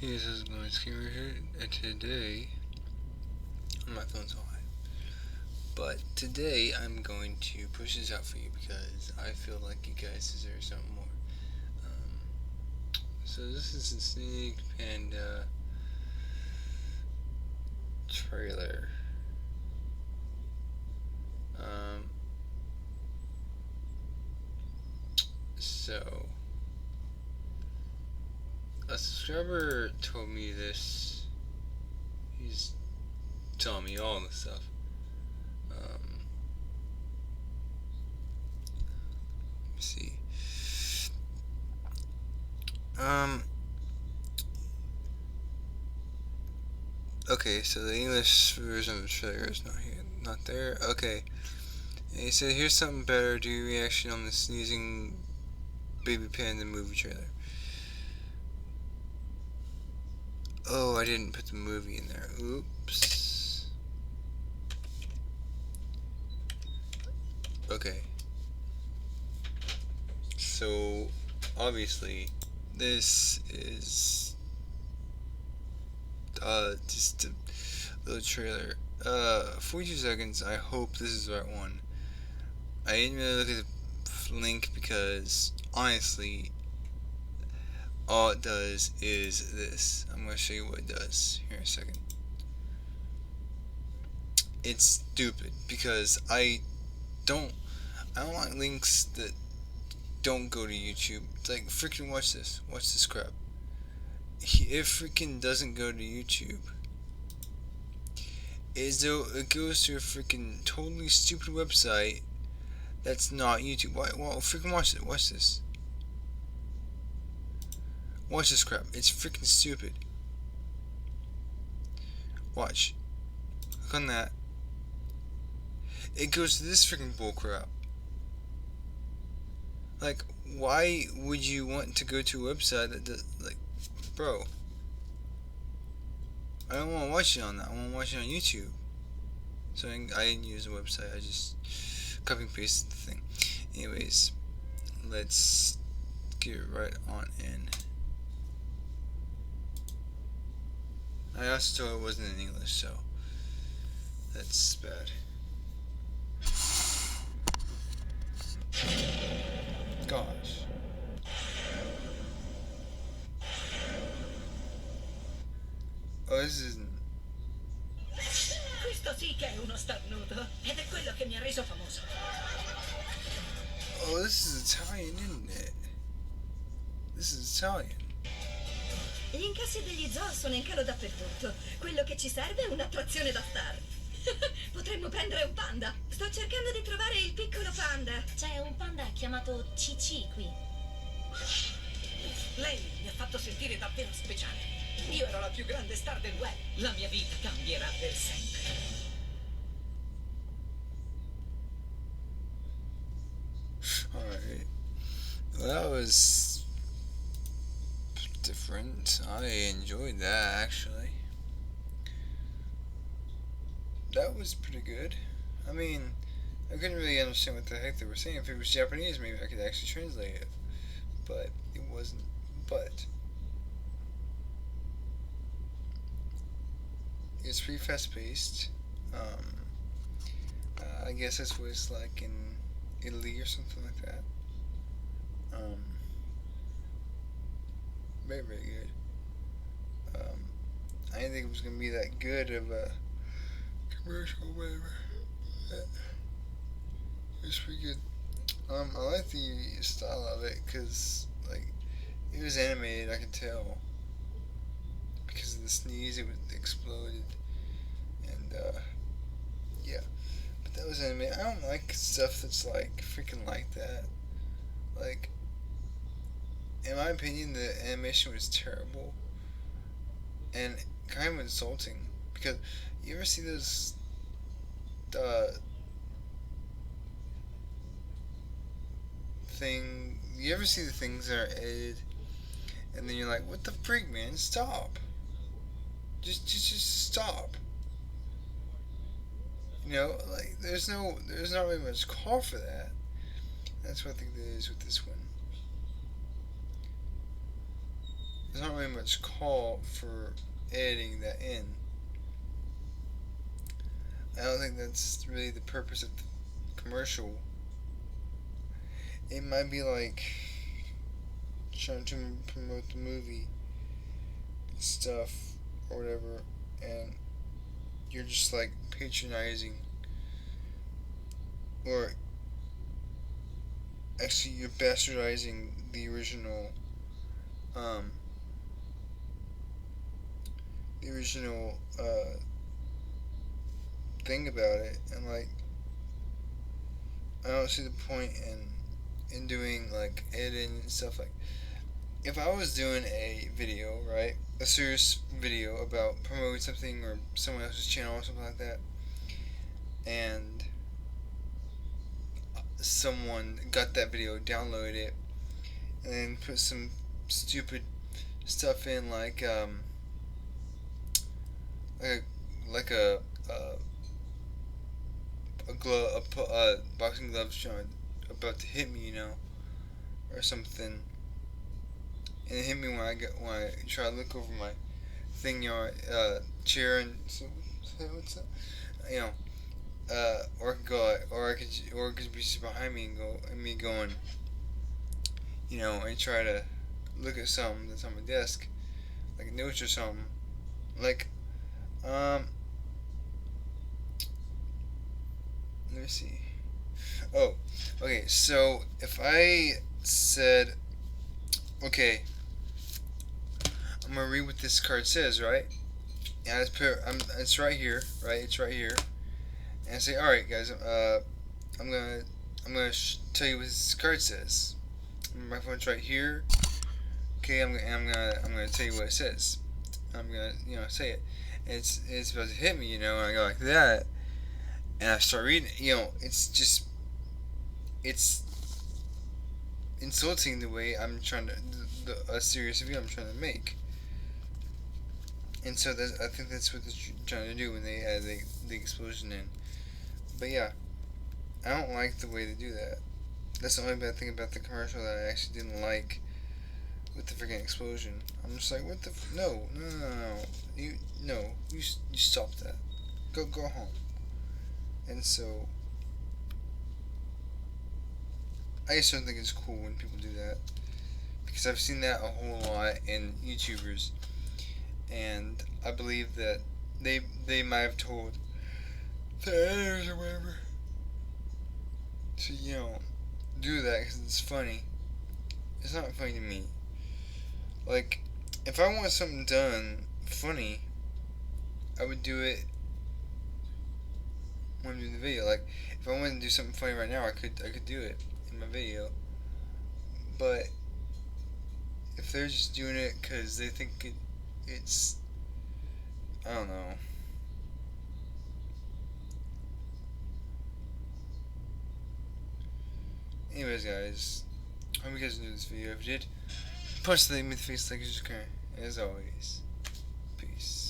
Hey, this is going Screamer here, and today, my phone's on. But today I'm going to push this out for you because I feel like you guys deserve something more. So this is the Snake Panda trailer. Um, so a subscriber told me this. He's telling me all this stuff. Um, let me see. Um, okay, so the English version of the trailer is not here, not there. Okay. And he said, "Here's something better. Do your reaction on the sneezing baby panda movie trailer." Oh, I didn't put the movie in there. Oops. Okay. So, obviously, this is just a little trailer. 42 seconds. I hope this is the right one. I didn't really look at the link because honestly, all it does is this. I'm gonna show you what it does here in a second. It's stupid because don't I don't like links that don't go to YouTube. It's like freaking watch this crap. It freaking doesn't go to YouTube. It goes to a freaking totally stupid website that's not YouTube. Why? Well, freaking watch it. Watch this. Watch this crap. It's freaking stupid. Watch. Click on that. It goes to this freaking bullcrap. Like, why would you want to go to a website that does, like, bro? I don't want to watch it on that. I want to watch it on YouTube. So I didn't use a website. I just copy and pasted the thing. Anyways, let's get right on in. I also told it wasn't in English, so that's bad. Gosh. Oh, this isn't. Questo sì che è uno starnuto ed è quello che mi ha reso famoso. Oh, this is Italian, isn't it? This is Italian. Gli incassi degli zoo sono in calo dappertutto. Quello che ci serve è un'attrazione da star. Potremmo prendere un panda. Sto cercando di trovare il piccolo panda. C'è un panda chiamato Cici qui. Lei mi ha fatto sentire davvero speciale. Io ero la più grande star del web. La mia vita cambierà per sempre. Alright. Well, that was different. I enjoyed that actually. That was pretty good. I mean, I couldn't really understand what the heck they were saying. If it was Japanese, maybe I could actually translate it. But it wasn't. But it's pretty fast paced. I guess that's what it's like in Italy or something like that. Um, very, very good. I didn't think it was gonna be that good of a commercial, whatever. But it was pretty good. I like the style of it because, like, it was animated. I could tell because of the sneeze, it exploded, and yeah. But that was animated. I don't like stuff that's like freaking like that. Like, in my opinion, the animation was terrible and kind of insulting because you ever see those uh, you ever see the things that are edited and then you're like, what the freak, man, stop, just stop. You know, like there's not really much call for that. That's what I think there is with this one. there's not really much call for editing that in. I don't think that's really the purpose of the commercial. It might be like trying to promote the movie stuff or whatever, and you're just like patronizing, or actually you're bastardizing the original, um, the original thing about it, and like I don't see the point in doing like editing and stuff. Like if I was doing a video, right, a serious video about promoting something or someone else's channel or something like that, and someone got that video, downloaded it, and then put some stupid stuff in like like a glove, a boxing glove showing about to hit me, or something, and it hit me when I try to look over my thing, chair, and so what's that, you know, or I could go, or it could be behind me and me going, and try to look at something that's on my desk, like notes or something, like, let me see. Oh, okay. So if I said, okay, I'm gonna read what this card says, right? And it's right here, right? It's right here. And I say, all right, guys, I'm gonna, tell you what this card says. My phone's right here. Okay, I'm gonna tell you what it says. I'm gonna, say it. And it's about to hit me, and I go like that, and I start reading. It's insulting the way I'm trying to, a serious review I'm trying to make. And so I think that's what they're trying to do when they add the explosion in. But yeah, I don't like the way they do that. That's the only bad thing about the commercial that I actually didn't like, with the freaking explosion. I'm just like, what the no, you stop that. Go home. And so I just don't think it's cool when people do that, because I've seen that a whole lot in YouTubers, and I believe that they might have told the editors or whatever to do that because it's funny. It's not funny to me. Like, if I want something done funny, I would do it when I'm doing the video. Like, if I wanted to do something funny right now, I could do it in my video. But if they're just doing it because they think it's, I don't know. Anyways, guys, I hope you guys enjoyed this video. If you did, punch the face like you just can. As always, peace.